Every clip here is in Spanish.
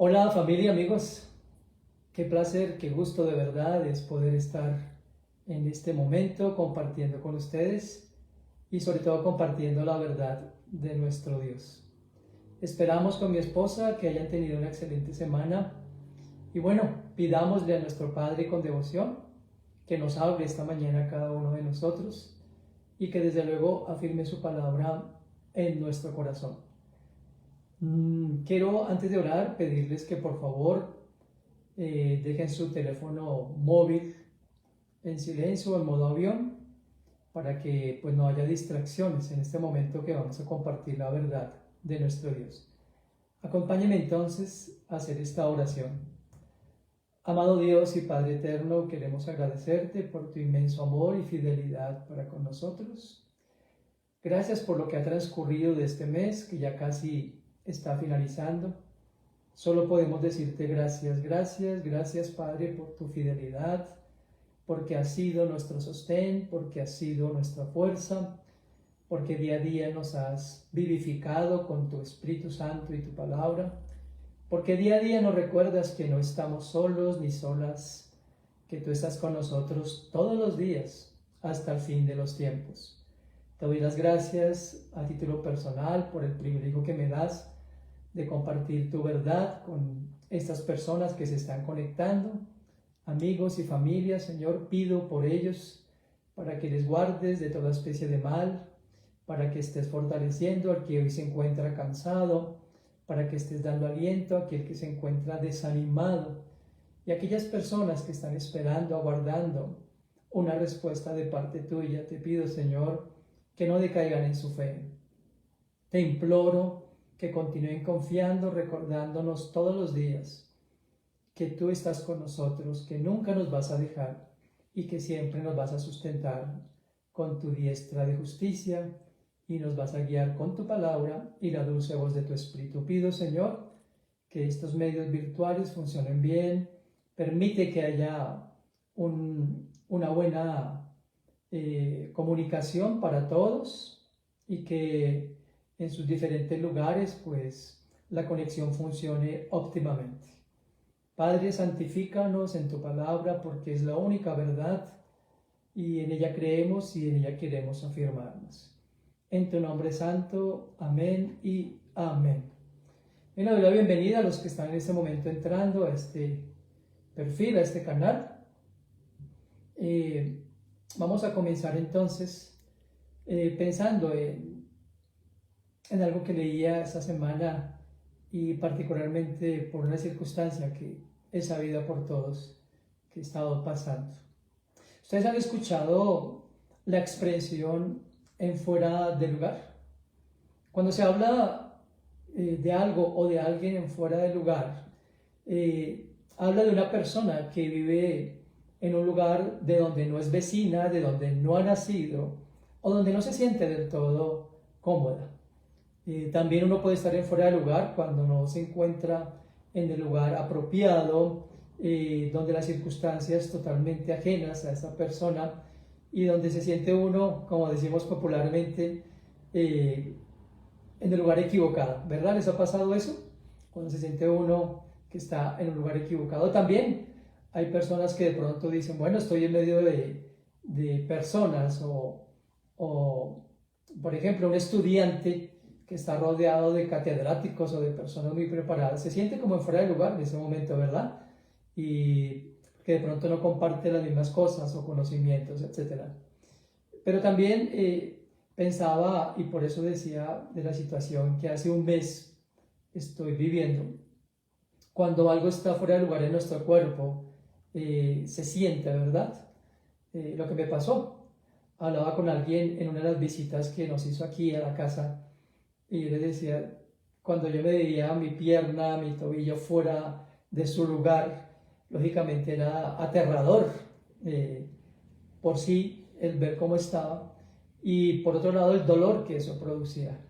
Hola familia, amigos, qué placer, qué gusto de verdad es poder estar en este momento compartiendo con ustedes y sobre todo compartiendo la verdad de nuestro Dios. Esperamos con mi esposa que hayan tenido una excelente semana y bueno, pidámosle a nuestro Padre con devoción que nos hable esta mañana a cada uno de nosotros y que desde luego afirme su palabra en nuestro corazón. Quiero antes de orar pedirles que por favor dejen su teléfono móvil en silencio o en modo avión para que pues no haya distracciones en este momento que vamos a compartir la verdad de nuestro Dios. Acompáñenme entonces a hacer esta oración. Amado Dios y Padre eterno, queremos agradecerte por tu inmenso amor y fidelidad para con nosotros. Gracias por lo que ha transcurrido de este mes que ya casi está finalizando. Solo podemos decirte gracias, gracias, gracias Padre por tu fidelidad, porque has sido nuestro sostén, porque has sido nuestra fuerza, porque día a día nos has vivificado con tu Espíritu Santo y tu palabra, porque día a día nos recuerdas que no estamos solos ni solas, que tú estás con nosotros todos los días hasta el fin de los tiempos. Te doy las gracias a título personal por el privilegio que me das de compartir tu verdad con estas personas que se están conectando, amigos y familia. Señor, pido por ellos para que les guardes de toda especie de mal, para que estés fortaleciendo al que hoy se encuentra cansado, para que estés dando aliento a aquel que se encuentra desanimado y aquellas personas que están esperando, aguardando una respuesta de parte tuya. Te pido, Señor, que no decaigan en su fe. Te imploro que continúen confiando, recordándonos todos los días que tú estás con nosotros, que nunca nos vas a dejar y que siempre nos vas a sustentar con tu diestra de justicia y nos vas a guiar con tu palabra y la dulce voz de tu Espíritu. Pido, Señor, que estos medios virtuales funcionen bien, permite que haya una buena comunicación para todos y que en sus diferentes lugares pues la conexión funcione óptimamente. Padre, santifícanos en tu palabra porque es la única verdad y en ella creemos y en ella queremos afirmarnos. En tu nombre santo, amén y amén. Bueno, doy la bienvenida a los que están en este momento entrando a este perfil, a este canal. Vamos a comenzar entonces pensando en algo que leía esta semana y particularmente por una circunstancia que es sabida por todos que he estado pasando. ¿Ustedes han escuchado la expresión en fuera de lugar? Cuando se habla de algo o de alguien en fuera de lugar, habla de una persona que vive en un lugar de donde no es vecina, de donde no ha nacido o donde no se siente del todo cómoda. También uno puede estar en fuera de lugar cuando no se encuentra en el lugar apropiado, donde las circunstancias totalmente ajenas a esa persona y donde se siente uno, como decimos popularmente, en el lugar equivocado. ¿Verdad? ¿Les ha pasado eso? Cuando se siente uno que está en un lugar equivocado. También hay personas que de pronto dicen, bueno, estoy en medio de personas o, por ejemplo, un estudiante que está rodeado de catedráticos o de personas muy preparadas, se siente como en fuera de lugar en ese momento, ¿verdad? Y que de pronto no comparte las mismas cosas o conocimientos, etc. Pero también pensaba, y por eso decía de la situación que hace un mes estoy viviendo, cuando algo está fuera de lugar en nuestro cuerpo, se siente, ¿verdad? Lo que me pasó. Hablaba con alguien en una de las visitas que nos hizo aquí a la casa y yo le decía, cuando yo me veía mi pierna, mi tobillo fuera de su lugar, lógicamente era aterrador por sí el ver cómo estaba y por otro lado el dolor que eso producía.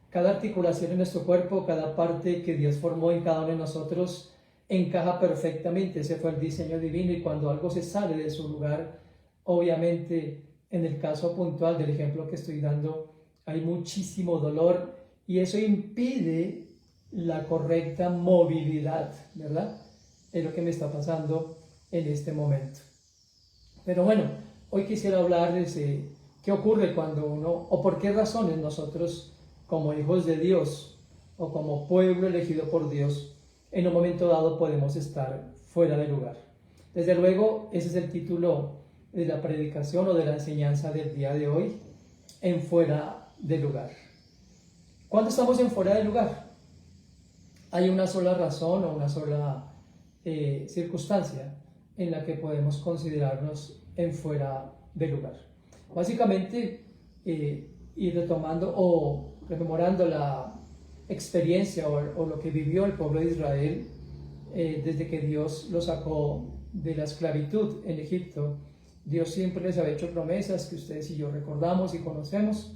Cada articulación en nuestro cuerpo, cada parte que Dios formó en cada uno de nosotros encaja perfectamente. Ese fue el diseño divino y cuando algo se sale de su lugar, obviamente en el caso puntual del ejemplo que estoy dando, hay muchísimo dolor y eso impide la correcta movilidad, ¿verdad? Es lo que me está pasando en este momento. Pero bueno, hoy quisiera hablarles de qué ocurre cuando uno, o por qué razones nosotros, como hijos de Dios, o como pueblo elegido por Dios, en un momento dado podemos estar fuera de lugar. Desde luego, ese es el título de la predicación o de la enseñanza del día de hoy, en fuera de lugar. ¿Cuándo estamos en fuera de lugar? Hay una sola razón o una sola circunstancia en la que podemos considerarnos en fuera de lugar. Básicamente, y retomando o rememorando la experiencia o lo que vivió el pueblo de Israel desde que Dios lo sacó de la esclavitud en Egipto, Dios siempre les había hecho promesas que ustedes y yo recordamos y conocemos,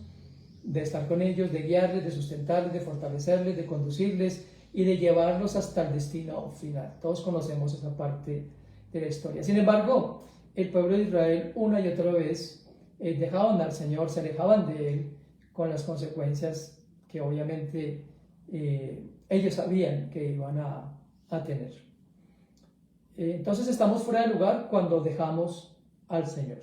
de estar con ellos, de guiarles, de sustentarles, de fortalecerles, de conducirles y de llevarlos hasta el destino final. Todos conocemos esa parte de la historia. Sin embargo, el pueblo de Israel una y otra vez dejaban al Señor, se alejaban de Él con las consecuencias que obviamente ellos sabían que iban a tener. Entonces estamos fuera de lugar cuando dejamos al Señor.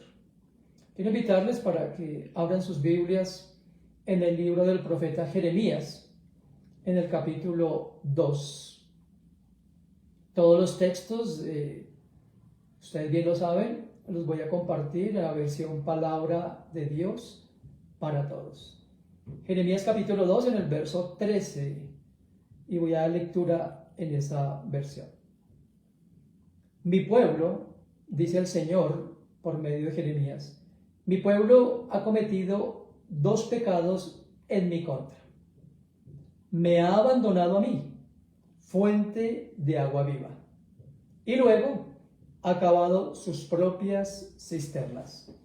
Quiero invitarles para que abran sus Biblias en el libro del profeta Jeremías, en el capítulo 2. Todos los textos, ustedes bien lo saben, los voy a compartir en la versión Palabra de Dios para todos. Jeremías capítulo 2 en el verso 13, y voy a dar lectura en esa versión. Mi pueblo, dice el Señor por medio de Jeremías, mi pueblo ha cometido dos pecados en mi contra. Me ha abandonado a mí, fuente de agua viva, y luego ha cavado sus propias cisternas.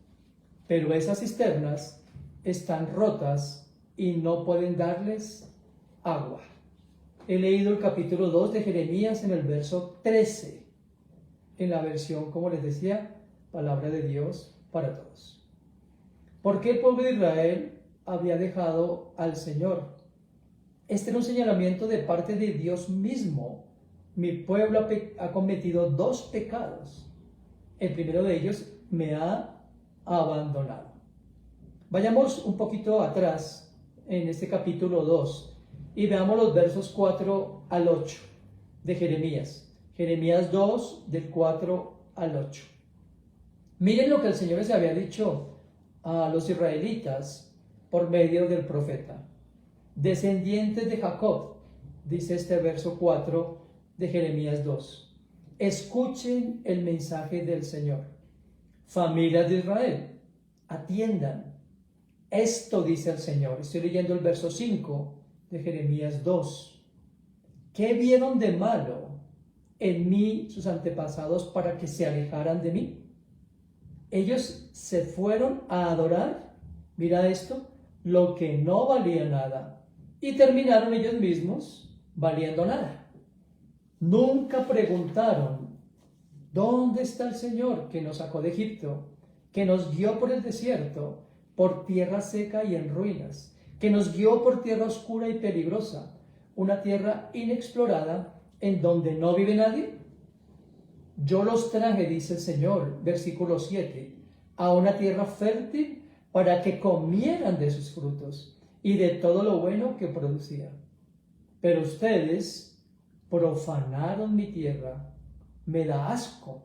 Pero esas cisternas están rotas y no pueden darles agua. He leído el capítulo 2 de Jeremías en el verso 13, en la versión, como les decía, Palabra de Dios para todos. ¿Por qué el pueblo de Israel había dejado al Señor? Este era un señalamiento de parte de Dios mismo. Mi pueblo ha cometido dos pecados. El primero de ellos, me ha abandonado. Vayamos un poquito atrás en este capítulo 2 y veamos los versos 4 al 8 de Jeremías. Jeremías 2, del 4 al 8. Miren lo que el Señor les había dicho a los israelitas por medio del profeta. Descendientes de Jacob, dice este verso 4 de Jeremías 2. Escuchen el mensaje del Señor. Familias de Israel, atiendan. Esto dice el Señor. Estoy leyendo el verso 5 de Jeremías 2. ¿Qué vieron de malo en mí sus antepasados para que se alejaran de mí? Ellos se fueron a adorar, mira esto, lo que no valía nada, y terminaron ellos mismos valiendo nada. Nunca preguntaron, ¿dónde está el Señor que nos sacó de Egipto, que nos guió por el desierto, por tierra seca y en ruinas, que nos guió por tierra oscura y peligrosa, una tierra inexplorada en donde no vive nadie? Yo los traje, dice el Señor, versículo 7, a una tierra fértil para que comieran de sus frutos y de todo lo bueno que producía. Pero ustedes profanaron mi tierra, me da asco,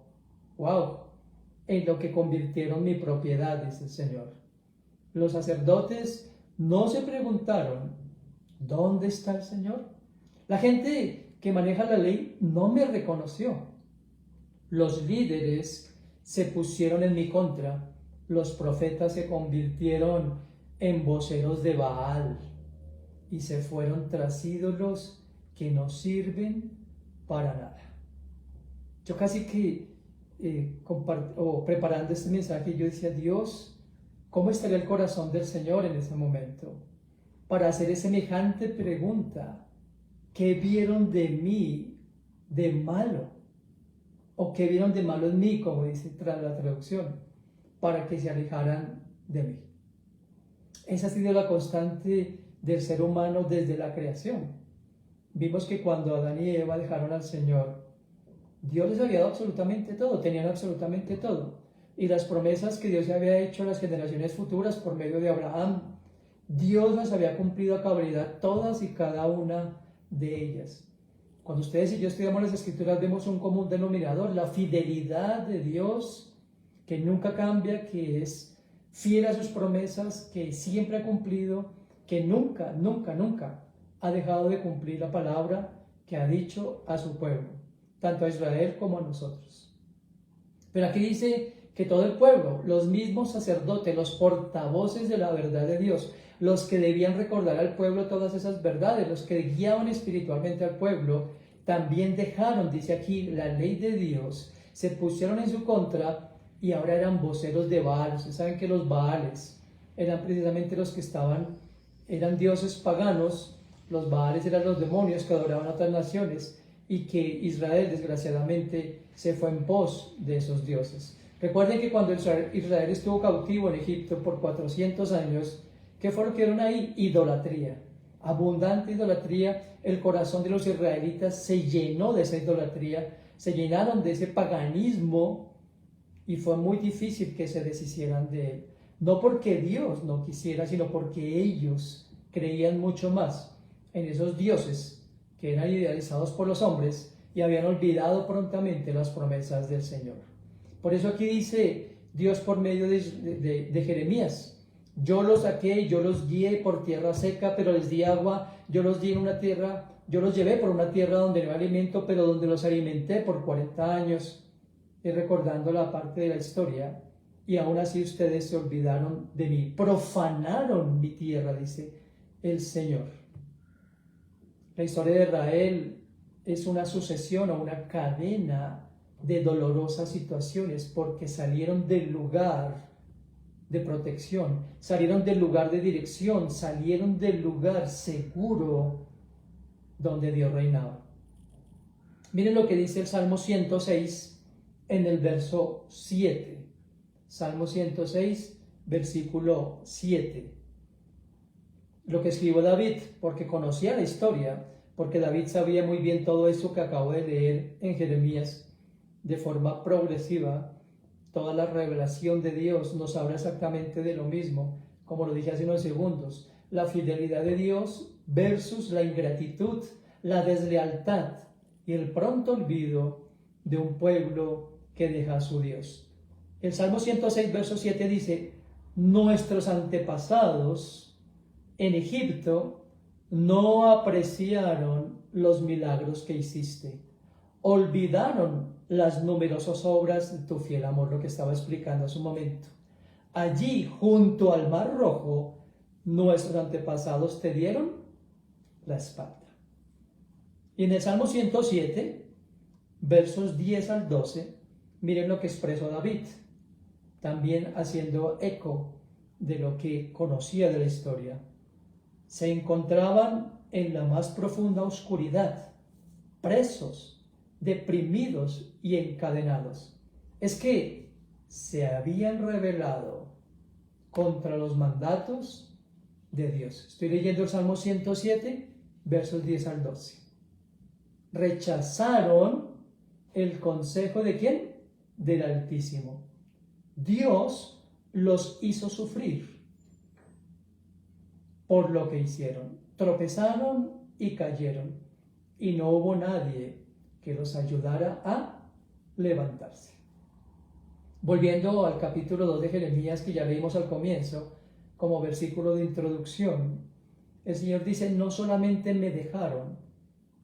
en lo que convirtieron mi propiedad, dice el Señor. Los sacerdotes no se preguntaron, ¿dónde está el Señor? La gente que maneja la ley no me reconoció. Los líderes se pusieron en mi contra, los profetas se convirtieron en voceros de Baal y se fueron tras ídolos que no sirven para nada. Yo casi que preparando este mensaje, yo decía, Dios, ¿cómo estaría el corazón del Señor en ese momento para hacer semejante pregunta? ¿Qué vieron de mí de malo? ¿O qué vieron de malo en mí, como dice tras la traducción, para que se alejaran de mí? Esa ha sido la constante del ser humano desde la creación. vimos que cuando Adán y Eva dejaron al Señor, Dios les había dado absolutamente todo, tenían absolutamente todo. Y las promesas que Dios había hecho a las generaciones futuras por medio de Abraham, Dios las había cumplido a cabalidad todas y cada una de ellas. Cuando ustedes y yo estudiamos las Escrituras vemos un común denominador, la fidelidad de Dios que nunca cambia, que es fiel a sus promesas, que siempre ha cumplido, que nunca, nunca, nunca ha dejado de cumplir la palabra que ha dicho a su pueblo, tanto a Israel como a nosotros. Pero aquí dice que todo el pueblo, los mismos sacerdotes, los portavoces de la verdad de Dios, los que debían recordar al pueblo todas esas verdades, los que guiaban espiritualmente al pueblo, también dejaron, dice aquí, la ley de Dios, se pusieron en su contra y ahora eran voceros de Baal. Ustedes saben que los Baales eran precisamente los que eran dioses paganos, los Baales eran los demonios que adoraban a otras naciones y que Israel desgraciadamente se fue en pos de esos dioses. Recuerden que cuando Israel estuvo cautivo en Egipto por 400 años, ¿qué fue lo que vieron ahí? Idolatría, abundante idolatría. El corazón de los israelitas se llenó de esa idolatría, se llenaron de ese paganismo y fue muy difícil que se deshicieran de él. No porque Dios no quisiera, sino porque ellos creían mucho más en esos dioses que eran idealizados por los hombres y habían olvidado prontamente las promesas del Señor. Por eso aquí dice Dios por medio de Jeremías: yo los saqué, yo los guié por tierra seca, pero les di agua, yo los llevé por una tierra donde no hay alimento, pero donde los alimenté por 40 años. Y recordando la parte de la historia, y aún así ustedes se olvidaron de mí, profanaron mi tierra, dice el Señor. La historia de Israel es una sucesión o una cadena de dolorosas situaciones porque salieron del lugar de protección, salieron del lugar de dirección, salieron del lugar seguro donde Dios reinaba. Miren lo que dice el Salmo 106 en el verso 7. Salmo 106, versículo 7. Lo que escribió David, porque conocía la historia, porque David sabía muy bien todo eso que acabo de leer en Jeremías de forma progresiva. Toda la revelación de Dios nos habla exactamente de lo mismo, como lo dije hace unos segundos. La fidelidad de Dios versus la ingratitud, la deslealtad y el pronto olvido de un pueblo que deja a su Dios. El Salmo 106, verso 7 dice: nuestros antepasados en Egipto no apreciaron los milagros que hiciste, olvidaron las numerosas obras de tu fiel amor, lo que estaba explicando hace un momento. Allí, junto al Mar Rojo, nuestros antepasados te dieron la espalda. Y en el Salmo 107, versos 10 al 12, miren lo que expresó David, también haciendo eco de lo que conocía de la historia. Se encontraban en la más profunda oscuridad, presos, deprimidos y encadenados. Es que se habían rebelado contra los mandatos de Dios. Estoy leyendo el Salmo 107, versos 10 al 12. Rechazaron el consejo ¿de quién? Del Altísimo. Dios los hizo sufrir por lo que hicieron. Tropezaron y cayeron, y no hubo nadie que los ayudara a levantarse. Volviendo al capítulo 2 de Jeremías, que ya leímos al comienzo, como versículo de introducción, el Señor dice: no solamente me dejaron,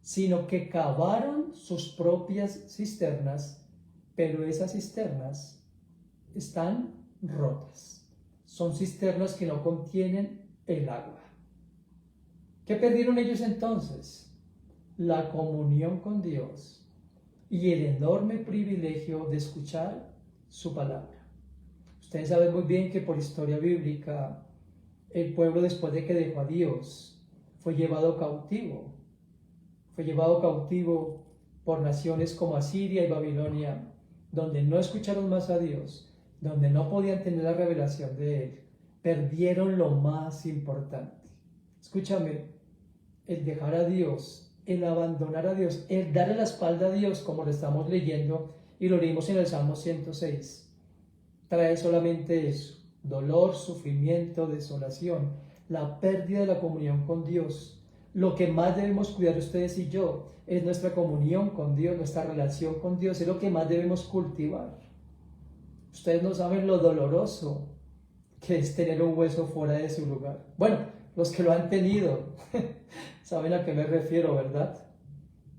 sino que cavaron sus propias cisternas, pero esas cisternas están rotas. Son cisternas que no contienen el agua. ¿Qué perdieron ellos entonces? La comunión con Dios y el enorme privilegio de escuchar su palabra. Ustedes saben muy bien que por historia bíblica el pueblo, después de que dejó a Dios, fue llevado cautivo. Fue llevado cautivo por naciones como Asiria y Babilonia, donde no escucharon más a Dios, donde no podían tener la revelación de Él. Perdieron lo más importante. Escúchame, el dejar a Dios el abandonar a Dios, el darle la espalda a Dios, como lo estamos leyendo y lo leímos en el Salmo 106, trae solamente eso: dolor, sufrimiento, desolación, la pérdida de la comunión con Dios. Lo que más debemos cuidar ustedes y yo es nuestra comunión con Dios, nuestra relación con Dios, es lo que más debemos cultivar. Ustedes no saben lo doloroso que es tener un hueso fuera de su lugar. Bueno, los que lo han tenido saben a qué me refiero, ¿verdad?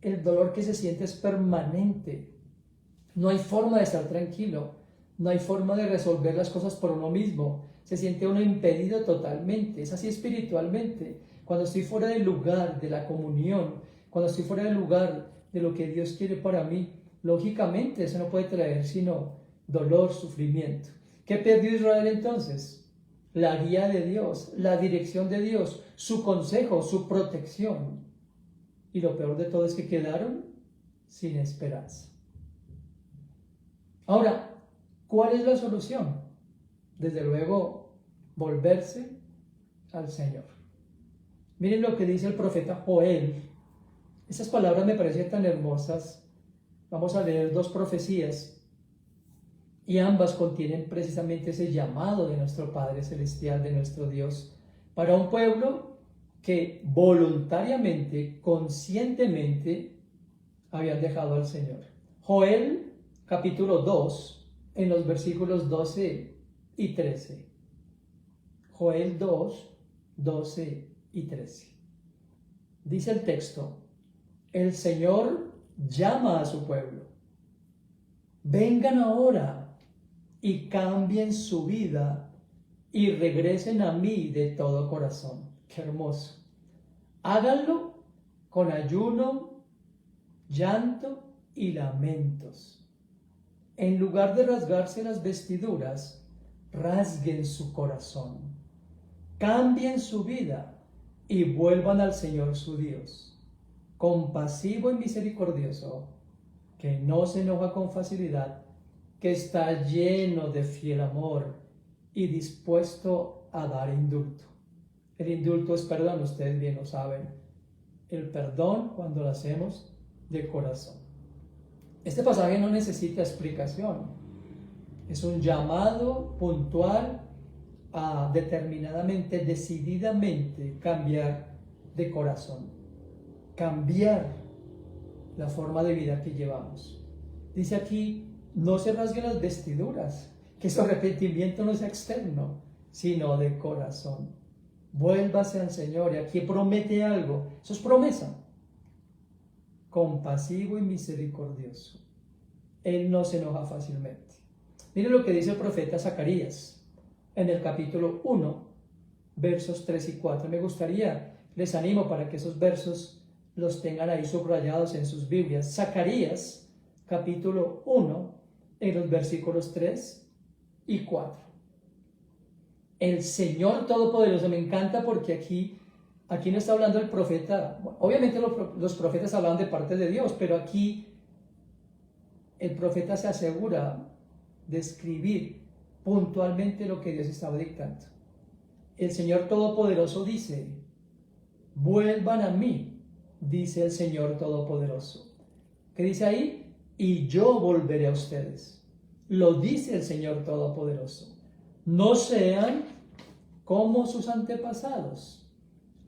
El dolor que se siente es permanente. No hay forma de estar tranquilo, no hay forma de resolver las cosas por uno mismo. Se siente uno impedido totalmente. Es así espiritualmente. Cuando estoy fuera del lugar de la comunión, cuando estoy fuera del lugar de lo que Dios quiere para mí, lógicamente eso no puede traer sino dolor, sufrimiento. ¿Qué perdió Israel entonces? La guía de Dios, la dirección de Dios, su consejo, su protección. Y lo peor de todo es que quedaron sin esperanza. Ahora, ¿cuál es la solución? Desde luego, volverse al Señor. Miren lo que dice el profeta Joel. Esas palabras me parecen tan hermosas. Vamos a leer dos profecías y ambas contienen precisamente ese llamado de nuestro Padre Celestial, de nuestro Dios, para un pueblo que voluntariamente, conscientemente, habían dejado al Señor. Joel, capítulo 2, en los versículos 12 y 13. Joel 2, 12 y 13. Dice el texto: el Señor llama a su pueblo. Vengan ahora y cambien su vida y regresen a mí de todo corazón. Qué hermoso. Háganlo con ayuno, llanto y lamentos. En lugar de rasgarse las vestiduras, rasguen su corazón. Cambien su vida y vuelvan al Señor su Dios, compasivo y misericordioso, que no se enoja con facilidad, que está lleno de fiel amor y dispuesto a dar indulto. El indulto es perdón, ustedes bien lo saben. El perdón cuando lo hacemos de corazón. Este pasaje no necesita explicación. Es un llamado puntual a determinadamente, decididamente cambiar de corazón. Cambiar la forma de vida que llevamos. Dice aquí: no se rasguen las vestiduras, que su arrepentimiento no sea externo, sino de corazón. Vuélvase al Señor, y aquí promete algo, eso es promesa. Compasivo y misericordioso. Él no se enoja fácilmente. Miren lo que dice el profeta Zacarías en el capítulo 1, versos 3 y 4. Me gustaría, les animo para que esos versos los tengan ahí subrayados en sus Biblias. Zacarías, capítulo 1, en los versículos 3 y 4. El Señor Todopoderoso, me encanta porque aquí no está hablando el profeta. Obviamente los profetas hablan de parte de Dios, pero aquí el profeta se asegura de escribir puntualmente lo que Dios estaba dictando. El Señor Todopoderoso dice: vuelvan a mí, dice el Señor Todopoderoso. ¿Qué dice ahí? Y yo volveré a ustedes. Lo dice el Señor Todopoderoso. No sean como sus antepasados,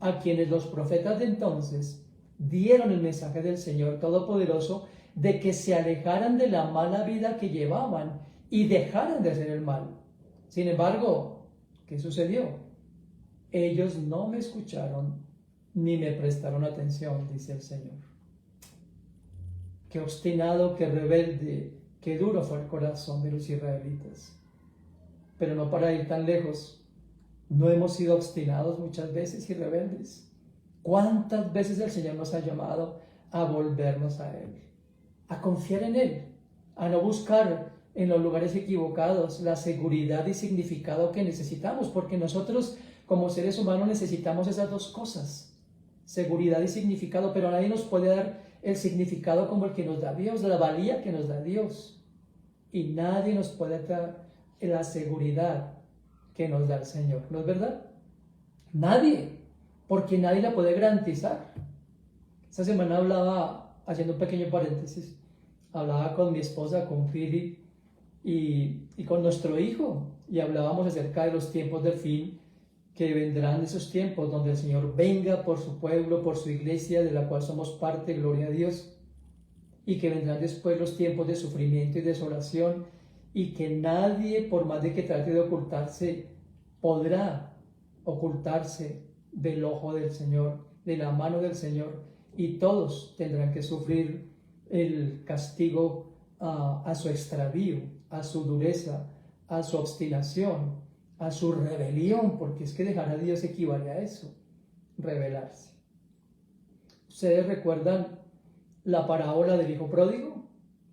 a quienes los profetas de entonces dieron el mensaje del Señor Todopoderoso de que se alejaran de la mala vida que llevaban y dejaran de hacer el mal. Sin embargo, ¿qué sucedió? Ellos no me escucharon ni me prestaron atención, dice el Señor. Qué obstinado, qué rebelde, qué duro fue el corazón de los israelitas. Pero no para ir tan lejos, no hemos sido obstinados muchas veces y rebeldes. ¿Cuántas veces el Señor nos ha llamado a volvernos a Él, a confiar en Él, a no buscar en los lugares equivocados la seguridad y significado que necesitamos? Porque nosotros como seres humanos necesitamos esas dos cosas, seguridad y significado, pero nadie nos puede dar el significado como el que nos da Dios, la valía que nos da Dios. Y nadie nos puede dar la seguridad que nos da el Señor, ¿no es verdad? Nadie, porque nadie la puede garantizar. Esta semana hablaba, haciendo un pequeño paréntesis, hablaba con mi esposa, con Philip y con nuestro hijo, y hablábamos acerca de los tiempos del fin, que vendrán esos tiempos donde el Señor venga por su pueblo, por su iglesia, de la cual somos parte, gloria a Dios, y que vendrán después los tiempos de sufrimiento y desolación, y que nadie, por más de que trate de ocultarse, podrá ocultarse del ojo del Señor, de la mano del Señor, y todos tendrán que sufrir el castigo a su extravío, a su dureza, a su obstinación, a su rebelión, porque es que dejar a Dios equivale a eso, rebelarse. ¿Ustedes recuerdan la parábola del hijo pródigo?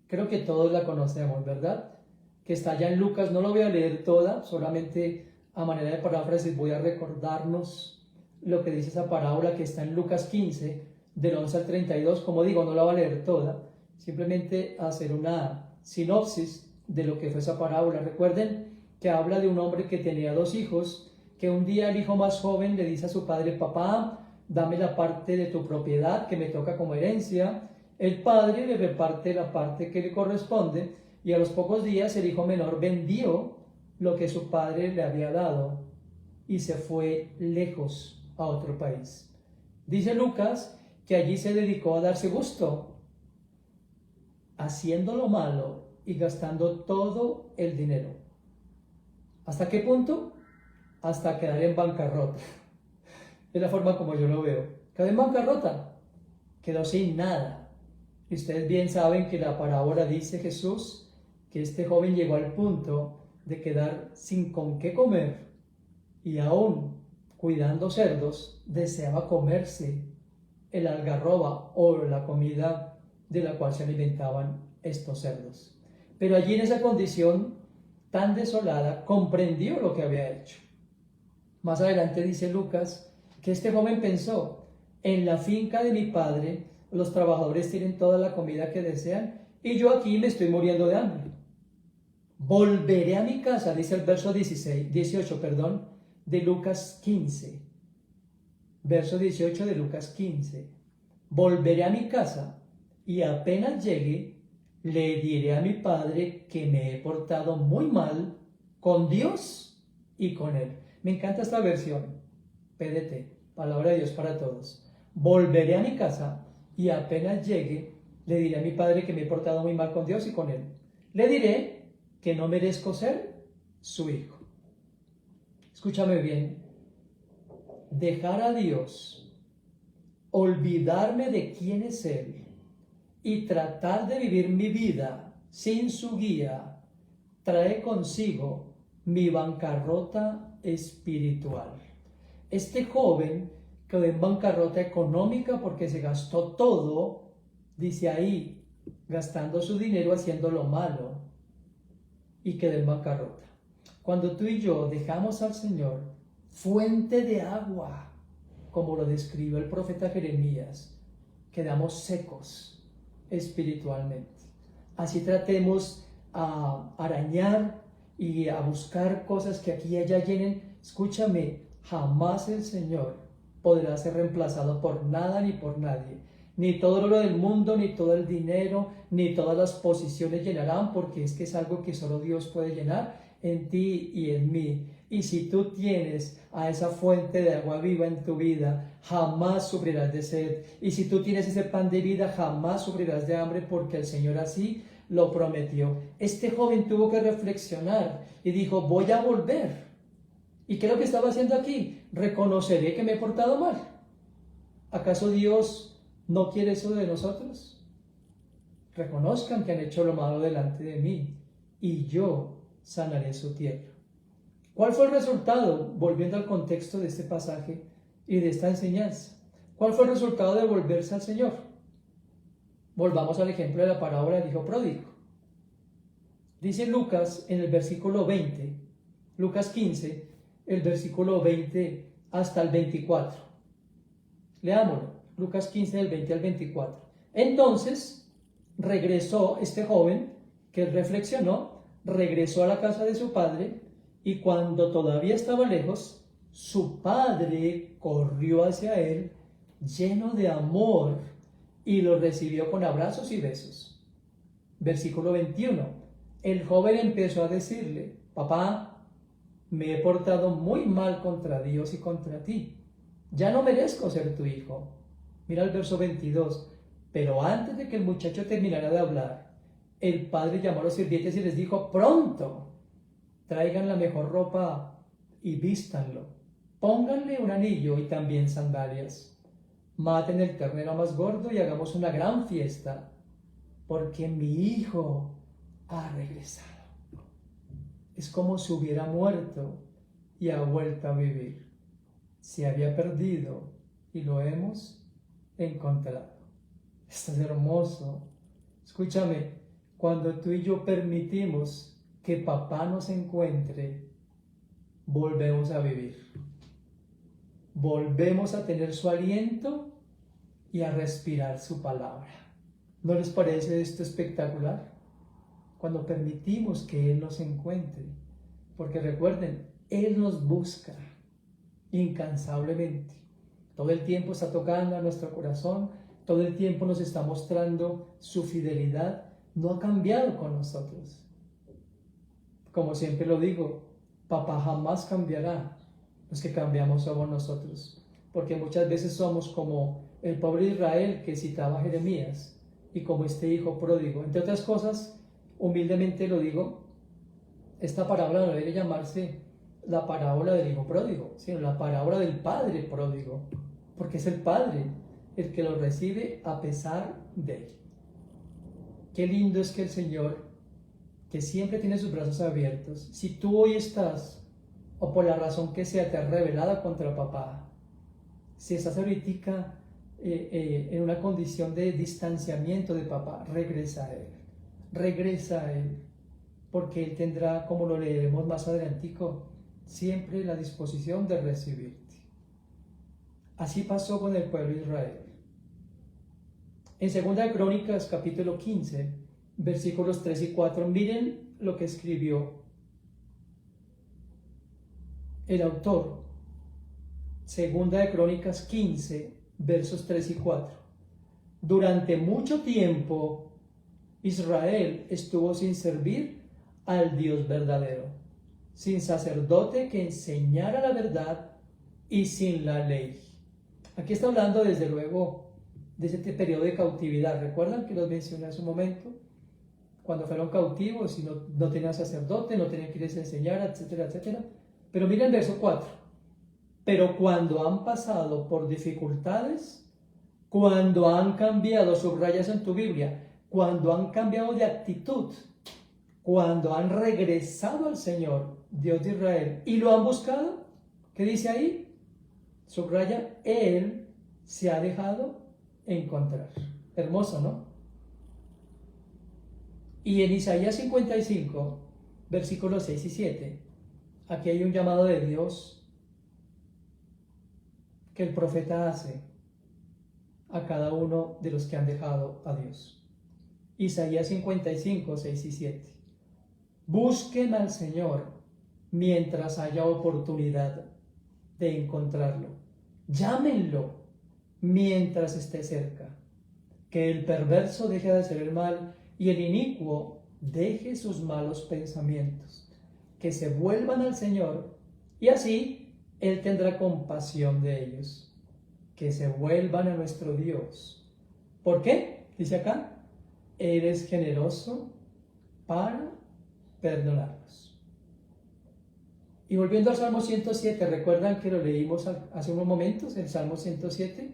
Creo que todos la conocemos, ¿verdad? Que está allá en Lucas, no lo voy a leer toda, solamente a manera de paráfrasis voy a recordarnos lo que dice esa parábola que está en Lucas 15, del 11 al 32, como digo, no la voy a leer toda, simplemente hacer una sinopsis de lo que fue esa parábola. Recuerden que habla de un hombre que tenía 2 hijos, que un día el hijo más joven le dice a su padre: papá, dame la parte de tu propiedad que me toca como herencia. El padre le reparte la parte que le corresponde, y a los pocos días el hijo menor vendió lo que su padre le había dado y se fue lejos a otro país. Dice Lucas que allí se dedicó a darse gusto, haciendo lo malo y gastando todo el dinero. ¿Hasta qué punto? Hasta quedar en bancarrota. Es la forma como yo lo veo. Quedó en bancarrota, quedó sin nada. Y ustedes bien saben que la parábola dice Jesús que este joven llegó al punto de quedar sin con qué comer, y aún cuidando cerdos deseaba comerse el algarroba o la comida de la cual se alimentaban estos cerdos. Pero allí en esa condición tan desolada comprendió lo que había hecho. Más adelante dice Lucas que este joven pensó: en la finca de mi padre los trabajadores tienen toda la comida que desean y yo aquí me estoy muriendo de hambre. Volveré a mi casa, dice el verso 18, de Lucas 15. Verso 18 de Lucas 15. Volveré a mi casa y apenas llegue, le diré a mi padre que me he portado muy mal con Dios y con él. Me encanta esta versión, PDT, Palabra de Dios para Todos. Volveré a mi casa y apenas llegue, le diré a mi padre que me he portado muy mal con Dios y con él. Le diré que no merezco ser su hijo. Escúchame bien. Dejar a Dios, olvidarme de quién es Él y tratar de vivir mi vida sin su guía, trae consigo mi bancarrota espiritual. Este joven quedó en bancarrota económica porque se gastó todo, dice ahí, gastando su dinero haciendo lo malo, y quedó en bancarrota. Cuando tú y yo dejamos al Señor fuente de agua, como lo describió el profeta Jeremías, quedamos secos espiritualmente. Así tratemos a arañar y a buscar cosas que aquí y allá llenen. Escúchame, jamás el Señor podrá ser reemplazado por nada ni por nadie. Ni todo el oro del mundo, ni todo el dinero, ni todas las posiciones llenarán, porque es que es algo que solo Dios puede llenar en ti y en mí. Y si tú tienes a esa fuente de agua viva en tu vida, jamás sufrirás de sed. Y si tú tienes ese pan de vida, jamás sufrirás de hambre, porque el Señor así lo prometió. Este joven tuvo que reflexionar y dijo: voy a volver. ¿Y qué es lo que estaba haciendo aquí? Reconoceré que me he portado mal. ¿Acaso Dios no quiere eso de nosotros? Reconozcan que han hecho lo malo delante de mí y yo sanaré su tierra. ¿Cuál fue el resultado? Volviendo al contexto de este pasaje y de esta enseñanza. ¿Cuál fue el resultado de volverse al Señor? Volvamos al ejemplo de la parábola del hijo pródigo. Dice Lucas en el versículo 20, Lucas 15, el versículo 20 hasta el 24. Leámoslo. Lucas 15, del 20 al 24. Entonces regresó este joven que reflexionó, regresó a la casa de su padre, y cuando todavía estaba lejos, su padre corrió hacia él, lleno de amor, y lo recibió con abrazos y besos. Versículo 21. El joven empezó a decirle: papá, me he portado muy mal contra Dios y contra ti. Ya no merezco ser tu hijo. Mira el verso 22. Pero antes de que el muchacho terminara de hablar, el padre llamó a los sirvientes y les dijo: pronto, traigan la mejor ropa y vístanlo. Pónganle un anillo y también sandalias. Maten el ternero más gordo y hagamos una gran fiesta, porque mi hijo ha regresado. Es como si hubiera muerto y ha vuelto a vivir. Se había perdido y lo hemos encontrado. Esto es hermoso. Escúchame, cuando tú y yo permitimos que papá nos encuentre, volvemos a vivir. Volvemos a tener su aliento y a respirar su palabra. ¿No les parece esto espectacular? Cuando permitimos que Él nos encuentre. Porque recuerden, Él nos busca incansablemente. Todo el tiempo está tocando a nuestro corazón, todo el tiempo nos está mostrando su fidelidad. No ha cambiado con nosotros. Como siempre lo digo, papá jamás cambiará. Los que cambiamos somos nosotros. Porque muchas veces somos como el pobre Israel que citaba Jeremías y como este hijo pródigo. Entre otras cosas, humildemente lo digo, esta parábola no debe llamarse la parábola del hijo pródigo, sino la parábola del padre pródigo, porque es el padre el que lo recibe a pesar de él. Qué lindo es que el Señor, que siempre tiene sus brazos abiertos, si tú hoy estás, o por la razón que sea, te has rebelado contra papá, si estás ahorita en una condición de distanciamiento de papá, regresa a él, porque él tendrá, como lo leeremos más adelantico, siempre la disposición de recibirte. Así pasó con el pueblo de Israel. En 2 Crónicas, capítulo 15, versículos 3 y 4, miren lo que escribió el autor. 2 Crónicas 15, versos 3 y 4. Durante mucho tiempo, Israel estuvo sin servir al Dios verdadero, sin sacerdote que enseñara la verdad y sin la ley. Aquí está hablando desde luego de este periodo de cautividad. ¿Recuerdan que los mencioné hace un momento? Cuando fueron cautivos y no tenían sacerdote, no tenían que irles a enseñar, etcétera, etcétera. Pero miren el verso 4. Pero cuando han pasado por dificultades, cuando han cambiado, subrayas en tu Biblia, cuando han cambiado de actitud, cuando han regresado al Señor, Dios de Israel, y lo han buscado, ¿qué dice ahí? Subraya, Él se ha dejado encontrar. Hermoso, ¿no? Y en Isaías 55, versículos 6 y 7, aquí hay un llamado de Dios que el profeta hace a cada uno de los que han dejado a Dios. Isaías 55, 6 y 7. Busquen al Señor mientras haya oportunidad de encontrarlo. Llámenlo mientras esté cerca. Que el perverso deje de hacer el mal y el inicuo deje sus malos pensamientos. Que se vuelvan al Señor y así Él tendrá compasión de ellos. Que se vuelvan a nuestro Dios. ¿Por qué? Dice acá, Él es generoso para perdonarnos. Y volviendo al Salmo 107, ¿recuerdan que lo leímos hace unos momentos? El Salmo 107,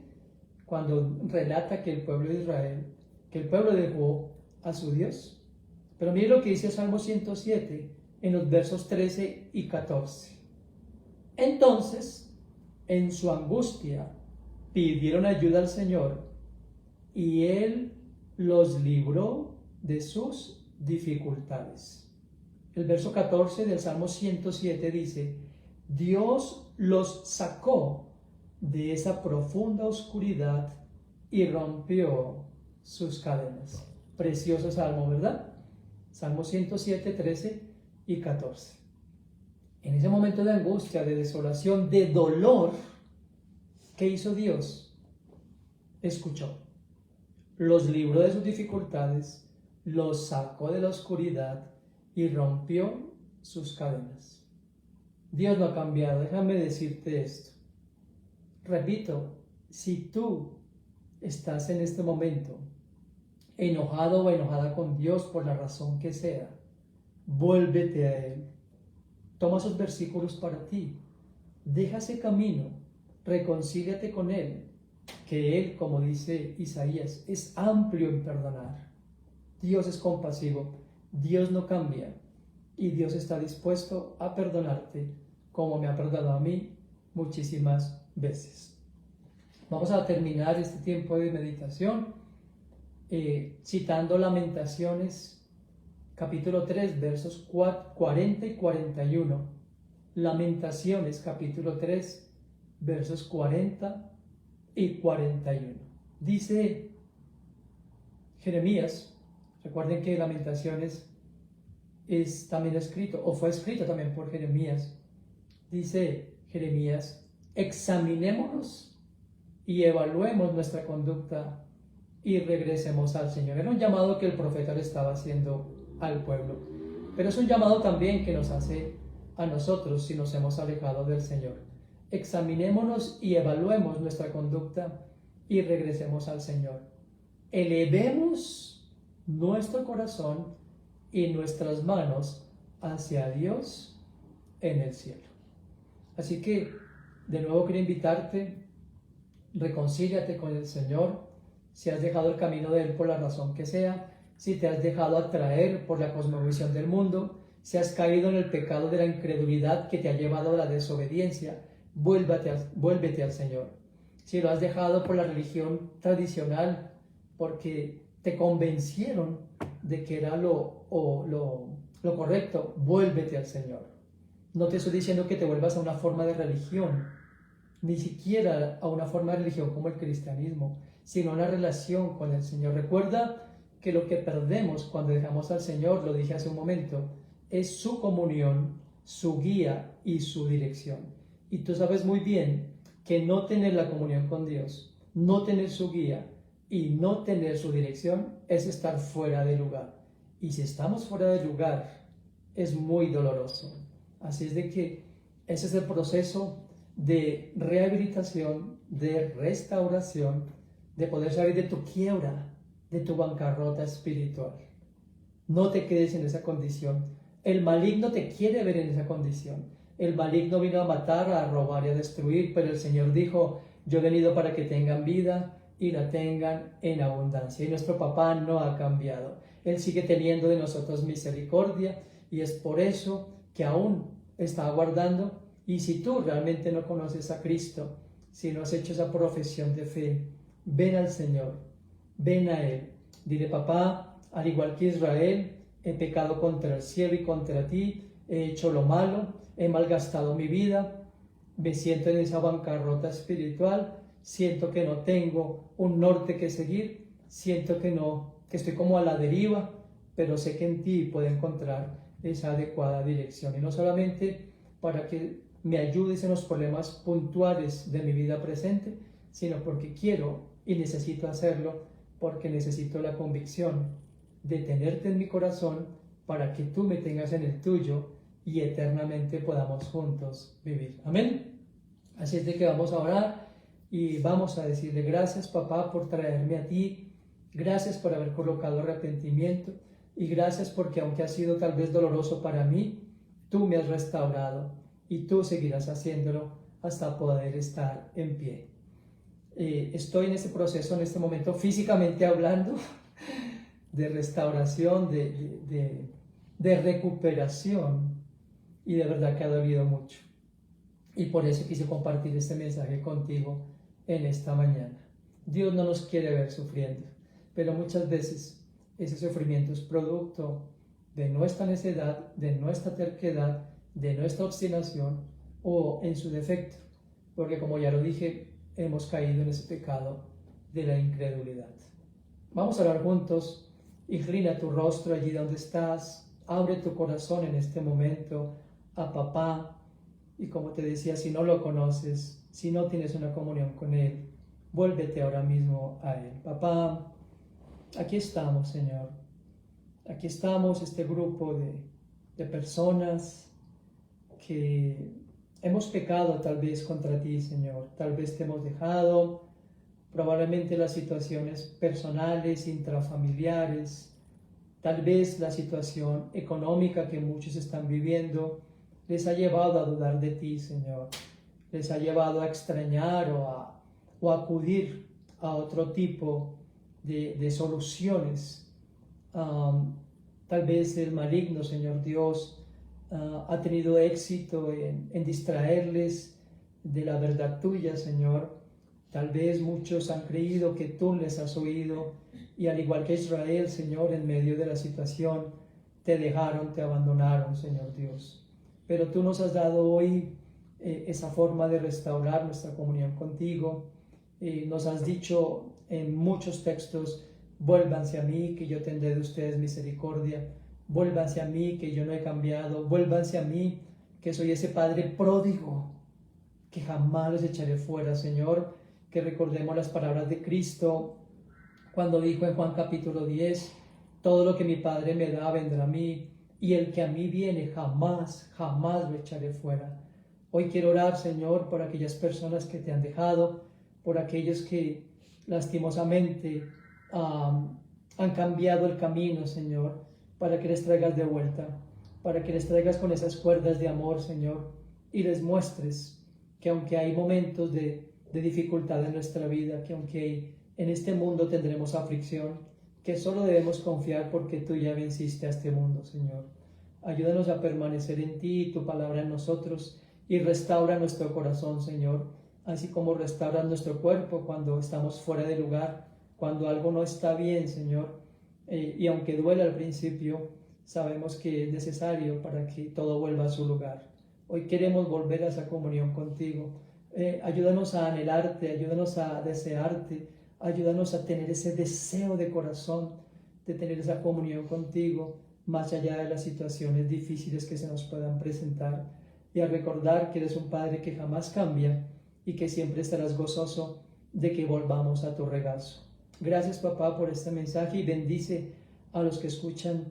cuando relata que el pueblo de Israel, que el pueblo dejó a su Dios. Pero miren lo que dice el Salmo 107 en los versos 13 y 14. Entonces, en su angustia, pidieron ayuda al Señor y Él los libró de sus dificultades. El verso 14 del Salmo 107 dice, Dios los sacó de esa profunda oscuridad y rompió sus cadenas. Precioso salmo, ¿verdad? Salmo 107, 13 y 14. En ese momento de angustia, de desolación, de dolor, ¿qué hizo Dios? Escuchó. los libró de sus dificultades, los sacó de la oscuridad y rompió sus cadenas. Dios no ha cambiado. Déjame decirte esto. Repito, si tú estás en este momento enojado o enojada con Dios por la razón que sea, vuélvete a Él. Toma esos versículos para ti. Deja ese camino. Reconcíliate con Él. Que Él, como dice Isaías, es amplio en perdonar. Dios es compasivo. Dios no cambia. Y Dios está dispuesto a perdonarte como me ha perdonado a mí muchísimas veces. Vamos a terminar este tiempo de meditación citando Lamentaciones capítulo 3 versos 40 y 41. Lamentaciones capítulo 3 versos 40 y 41. Dice Jeremías, recuerden que Lamentaciones es también escrito, o fue escrito también por Jeremías. Dice Jeremías, examinémonos y evaluemos nuestra conducta y regresemos al Señor. Era un llamado que el profeta le estaba haciendo al pueblo, pero es un llamado también que nos hace a nosotros si nos hemos alejado del Señor. Examinémonos y evaluemos nuestra conducta y regresemos al Señor. Elevemos nuestro corazón y nuestras manos hacia Dios en el cielo. Así que, de nuevo quiero invitarte, reconcíliate con el Señor. Si has dejado el camino de Él por la razón que sea, si te has dejado atraer por la cosmovisión del mundo, si has caído en el pecado de la incredulidad que te ha llevado a la desobediencia, vuélvete al Señor. Si lo has dejado por la religión tradicional, porque te convencieron de que era lo correcto, vuélvete al Señor. No te estoy diciendo que te vuelvas a una forma de religión, ni siquiera a una forma de religión como el cristianismo, sino a una relación con el Señor. Recuerda que lo que perdemos cuando dejamos al Señor, lo dije hace un momento, es su comunión, su guía y su dirección. Y tú sabes muy bien que no tener la comunión con Dios, no tener su guía y no tener su dirección es estar fuera de lugar. Y si estamos fuera de lugar, es muy doloroso. Así es de que ese es el proceso de rehabilitación, de restauración, de poder salir de tu quiebra, de tu bancarrota espiritual. No te quedes en esa condición. El maligno te quiere ver en esa condición. El maligno vino a matar, a robar y a destruir, pero el Señor dijo, yo he venido para que tengan vida y la tengan en abundancia. Y nuestro papá no ha cambiado. Él sigue teniendo de nosotros misericordia y es por eso que aún está aguardando. Y si tú realmente no conoces a Cristo, si no has hecho esa profesión de fe, ven al Señor, ven a Él. Dile, papá, al igual que Israel, he pecado contra el cielo y contra ti, he hecho lo malo, he malgastado mi vida, me siento en esa bancarrota espiritual, siento que no tengo un norte que seguir, siento que estoy como a la deriva, pero sé que en ti puedo encontrar esa adecuada dirección. Y no solamente para que me ayudes en los problemas puntuales de mi vida presente, sino porque quiero y necesito hacerlo, porque necesito la convicción de tenerte en mi corazón para que tú me tengas en el tuyo y eternamente podamos juntos vivir. Amén. Así es de que vamos a orar y vamos a decirle gracias, papá, por traerme a ti. Gracias por haber colocado arrepentimiento y gracias porque aunque ha sido tal vez doloroso para mí, tú me has restaurado y tú seguirás haciéndolo hasta poder estar en pie. Estoy en este proceso, en este momento, físicamente hablando, de restauración, de recuperación, y de verdad que ha dolido mucho. Y por eso quise compartir este mensaje contigo en esta mañana. Dios no nos quiere ver sufriendo, pero muchas veces ese sufrimiento es producto de nuestra necedad, de nuestra terquedad, de nuestra obstinación o en su defecto, porque como ya lo dije, hemos caído en ese pecado de la incredulidad. Vamos a orar juntos. Inclina tu rostro allí donde estás, abre tu corazón en este momento a papá, y como te decía, si no lo conoces, si no tienes una comunión con Él, vuélvete ahora mismo a Él. Papá, aquí estamos, Señor. Aquí estamos, este grupo de personas que hemos pecado tal vez contra ti, Señor. Tal vez te hemos dejado, probablemente las situaciones personales, intrafamiliares, tal vez la situación económica que muchos están viviendo les ha llevado a dudar de ti, Señor. Les ha llevado a extrañar o a acudir a otro tipo de soluciones. Tal vez el maligno, Señor Dios, ha tenido éxito en distraerles de la verdad tuya, Señor. Tal vez muchos han creído que tú les has oído y al igual que Israel, Señor, en medio de la situación, te dejaron, te abandonaron, Señor Dios. Pero tú nos has dado hoy esa forma de restaurar nuestra comunión contigo. Nos has dicho en muchos textos, vuélvanse a mí, que yo tendré de ustedes misericordia. Vuélvanse a mí, que yo no he cambiado. Vuélvanse a mí, que soy ese Padre pródigo, que jamás los echaré fuera, Señor. Que recordemos las palabras de Cristo cuando dijo en Juan capítulo 10, todo lo que mi Padre me da vendrá a mí, y el que a mí viene jamás, jamás lo echaré fuera. Hoy quiero orar, Señor, por aquellas personas que te han dejado, por aquellos que lastimosamente han cambiado el camino, Señor, para que les traigas de vuelta, para que les traigas con esas cuerdas de amor, Señor, y les muestres que aunque hay momentos de dificultad en nuestra vida, que aunque en este mundo tendremos aflicción, que solo debemos confiar porque tú ya venciste a este mundo, Señor. Ayúdanos a permanecer en ti y tu palabra en nosotros, y restaura nuestro corazón, Señor, así como restaura nuestro cuerpo cuando estamos fuera de lugar, cuando algo no está bien, Señor. Y aunque duela al principio, sabemos que es necesario para que todo vuelva a su lugar. Hoy queremos volver a esa comunión contigo. Ayúdanos a anhelarte, ayúdanos a desearte, ayúdanos a tener ese deseo de corazón, de tener esa comunión contigo, más allá de las situaciones difíciles que se nos puedan presentar, y a recordar que eres un Padre que jamás cambia y que siempre estarás gozoso de que volvamos a tu regazo. Gracias, Papá, por este mensaje, y bendice a los que escuchan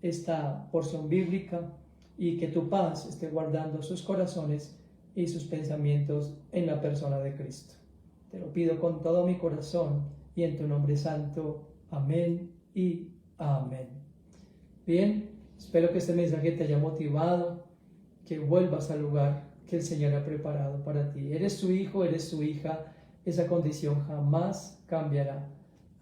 esta porción bíblica, y que tu paz esté guardando sus corazones y sus pensamientos en la persona de Cristo. Te lo pido con todo mi corazón y en tu nombre santo. Amén y amén. Bien, espero que este mensaje te haya motivado, que vuelvas al lugar que el Señor ha preparado para ti. Eres su hijo, eres su hija, esa condición jamás cambiará.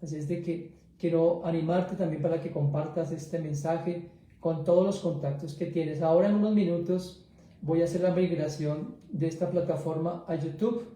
Así es de que quiero animarte también para que compartas este mensaje con todos los contactos que tienes. Ahora en unos minutos voy a hacer la migración de esta plataforma a YouTube,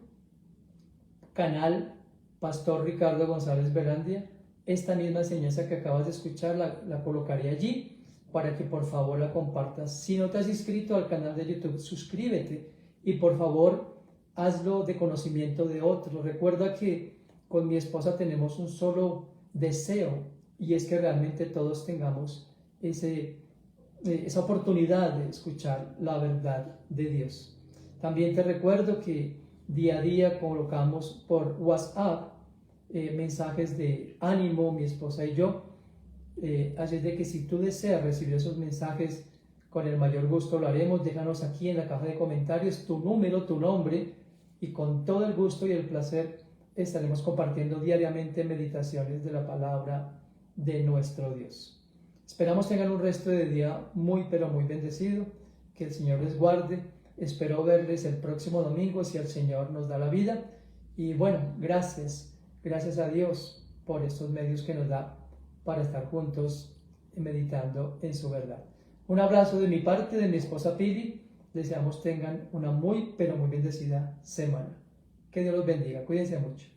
canal Pastor Ricardo González Velandia. Esta misma enseñanza que acabas de escuchar la colocaré allí para que por favor la compartas. Si no te has inscrito al canal de YouTube, suscríbete y por favor hazlo de conocimiento de otros. Recuerda que con mi esposa tenemos un solo deseo, y es que realmente todos tengamos esa oportunidad de escuchar la verdad de Dios. También te recuerdo que día a día colocamos por WhatsApp mensajes de ánimo, mi esposa y yo. Así es de que si tú deseas recibir esos mensajes, con el mayor gusto lo haremos. Déjanos aquí en la caja de comentarios tu número, tu nombre, y con todo el gusto y el placer estaremos compartiendo diariamente meditaciones de la palabra de nuestro Dios. Esperamos tengan un resto de día muy pero muy bendecido. Que el Señor les guarde. Espero verles el próximo domingo si el Señor nos da la vida. Y bueno, gracias a Dios por estos medios que nos da para estar juntos meditando en su verdad. Un abrazo de mi parte, de mi esposa Pili. Deseamos tengan una muy pero muy bendecida semana. Que Dios los bendiga. Cuídense mucho.